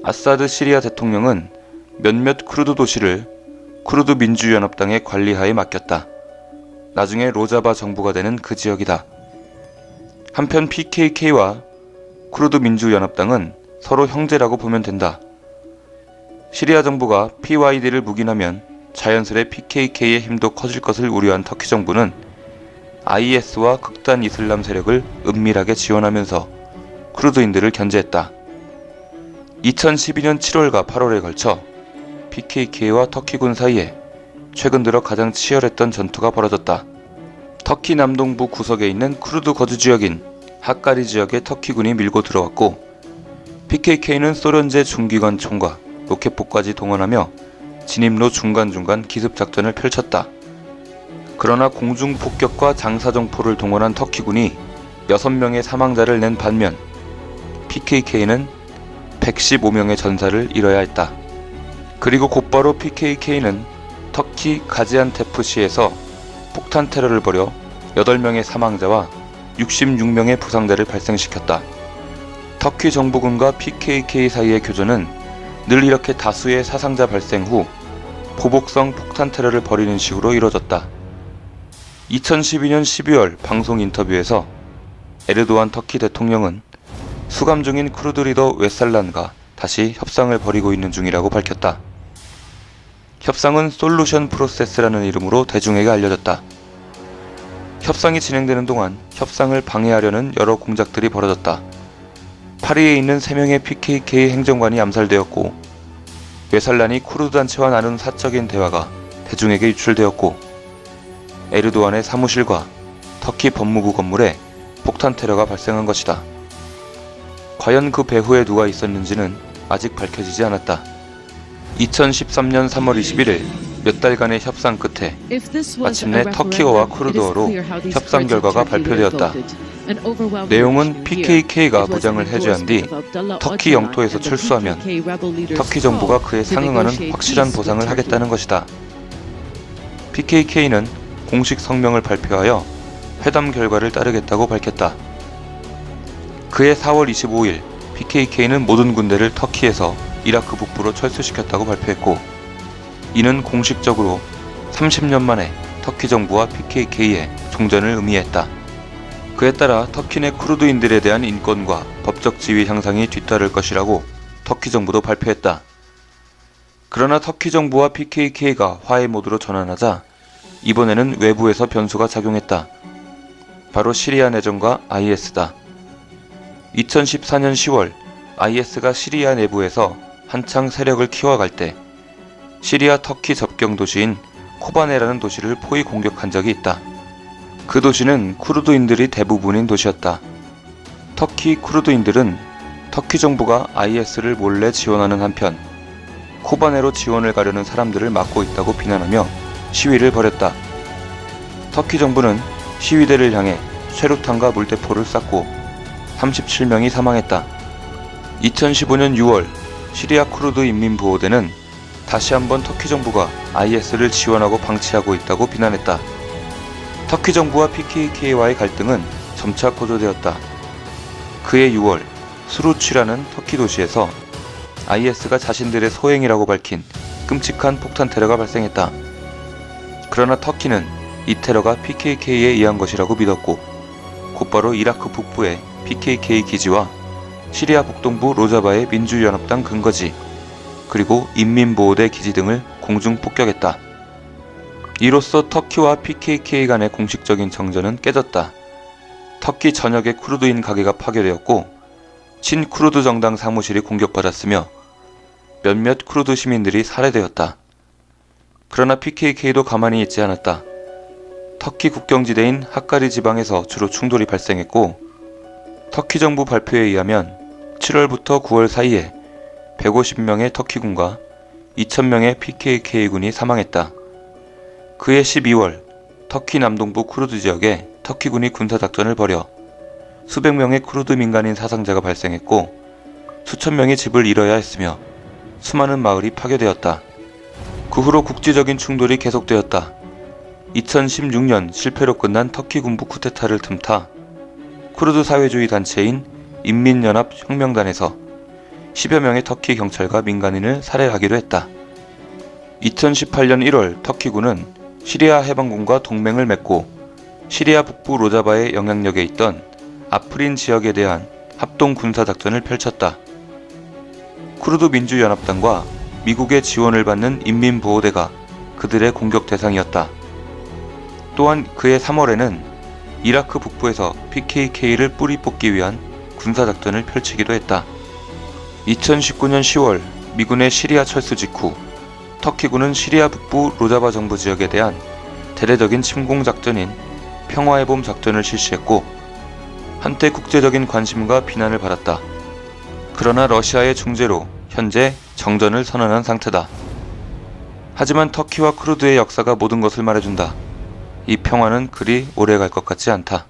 아사드 시리아 대통령은 몇몇 쿠르드 도시를 쿠르드 민주연합당의 관리하에 맡겼다. 나중에 로자바 정부가 되는 그 지역이다. 한편 PKK와 쿠르드 민주연합당은 서로 형제라고 보면 된다. 시리아 정부가 PYD를 묵인하면 자연스레 PKK의 힘도 커질 것을 우려한 터키 정부는 IS와 극단 이슬람 세력을 은밀하게 지원하면서 쿠르드인들을 견제했다. 2012년 7월과 8월에 걸쳐 PKK와 터키군 사이에 최근 들어 가장 치열했던 전투가 벌어졌다. 터키 남동부 구석에 있는 쿠르드 거주 지역인 하까리 지역에 터키군이 밀고 들어왔고 PKK는 소련제 중기관총과 로켓포까지 동원하며 진입로 중간중간 기습작전을 펼쳤다. 그러나 공중폭격과 장사정포를 동원한 터키군이 6명의 사망자를 낸 반면 PKK는 115명의 전사를 잃어야 했다. 그리고 곧바로 PKK는 터키 가지안테프시에서 폭탄 테러를 벌여 8명의 사망자와 66명의 부상자를 발생시켰다. 터키 정부군과 PKK 사이의 교전은 늘 이렇게 다수의 사상자 발생 후 보복성 폭탄 테러를 벌이는 식으로 이뤄졌다. 2012년 12월 방송 인터뷰에서 에르도안 터키 대통령은 수감 중인 쿠르드 리더 웨살란과 다시 협상을 벌이고 있는 중이라고 밝혔다. 협상은 솔루션 프로세스라는 이름으로 대중에게 알려졌다. 협상이 진행되는 동안 협상을 방해하려는 여러 공작들이 벌어졌다. 파리에 있는 3명의 PKK 행정관이 암살되었고 웨살란이 쿠르드 단체와 나눈 사적인 대화가 대중에게 유출되었고 에르도안의 사무실과 터키 법무부 건물에 폭탄 테러가 발생한 것이다. 과연 그 배후에 누가 있었는지는 아직 밝혀지지 않았다. 2013년 3월 21일 몇 달간의 협상 끝에 마침내 터키어와 쿠르드어로 협상 결과가 발표되었다. 내용은 PKK가 무장을 해제한 뒤 터키 영토에서 철수하면 터키 정부가 그에 상응하는 확실한 보상을 하겠다는 것이다. PKK는 공식 성명을 발표하여 회담 결과를 따르겠다고 밝혔다. 그해 4월 25일 PKK는 모든 군대를 터키에서 이라크 북부로 철수시켰다고 발표했고 이는 공식적으로 30년 만에 터키 정부와 PKK의 종전을 의미했다. 그에 따라 터키 내 쿠르드인들에 대한 인권과 법적 지위 향상이 뒤따를 것이라고 터키 정부도 발표했다. 그러나 터키 정부와 PKK가 화해 모드로 전환하자 이번에는 외부에서 변수가 작용했다. 바로 시리아 내전과 IS다. 2014년 10월 IS가 시리아 내부에서 한창 세력을 키워갈 때 시리아 터키 접경 도시인 코바네라는 도시를 포위 공격한 적이 있다. 그 도시는 쿠르드인들이 대부분인 도시였다. 터키 쿠르드인들은 터키 정부가 IS를 몰래 지원하는 한편 코바네로 지원을 가려는 사람들을 막고 있다고 비난하며 시위를 벌였다. 터키 정부는 시위대를 향해 쇠루탄과 물대포를 쐈고 37명이 사망했다. 2015년 6월 시리아 쿠르드 인민보호대는 다시 한번 터키 정부가 IS를 지원하고 방치하고 있다고 비난했다. 터키 정부와 PKK와의 갈등은 점차 고조되었다. 그해 6월 수루치라는 터키 도시에서 IS가 자신들의 소행이라고 밝힌 끔찍한 폭탄 테러가 발생했다. 그러나 터키는 이 테러가 PKK에 의한 것이라고 믿었고 곧바로 이라크 북부의 PKK 기지와 시리아 북동부 로자바의 민주연합당 근거지 그리고 인민보호대 기지 등을 공중 폭격했다. 이로써 터키와 PKK 간의 공식적인 정전은 깨졌다. 터키 전역의 쿠르드인 가게가 파괴되었고 친쿠르드 정당 사무실이 공격받았으며 몇몇 쿠르드 시민들이 살해되었다. 그러나 PKK도 가만히 있지 않았다. 터키 국경지대인 하까리 지방에서 주로 충돌이 발생했고 터키 정부 발표에 의하면 7월부터 9월 사이에 150명의 터키군과 2000명의 PKK군이 사망했다. 그해 12월 터키 남동부 쿠르드 지역에 터키군이 군사작전을 벌여 수백 명의 쿠르드 민간인 사상자가 발생했고 수천 명이 집을 잃어야 했으며 수많은 마을이 파괴되었다. 그 후로 국지적인 충돌이 계속되었다. 2016년 실패로 끝난 터키 군부 쿠데타를 틈타 쿠르드 사회주의 단체인 인민연합 혁명단에서 10여 명의 터키 경찰과 민간인을 살해하기도 했다. 2018년 1월 터키군은 시리아 해방군과 동맹을 맺고 시리아 북부 로자바의 영향력에 있던 아프린 지역에 대한 합동 군사작전을 펼쳤다. 쿠르드 민주연합당과 미국의 지원을 받는 인민보호대가 그들의 공격 대상이었다. 또한 그해 3월에는 이라크 북부에서 PKK를 뿌리 뽑기 위한 군사작전을 펼치기도 했다. 2019년 10월 미군의 시리아 철수 직후 터키군은 시리아 북부 로자바 정부 지역에 대한 대대적인 침공작전인 평화의 봄 작전을 실시했고 한때 국제적인 관심과 비난을 받았다. 그러나 러시아의 중재로 현재 정전을 선언한 상태다. 하지만 터키와 쿠르드의 역사가 모든 것을 말해준다. 이 평화는 그리 오래 갈 것 같지 않다.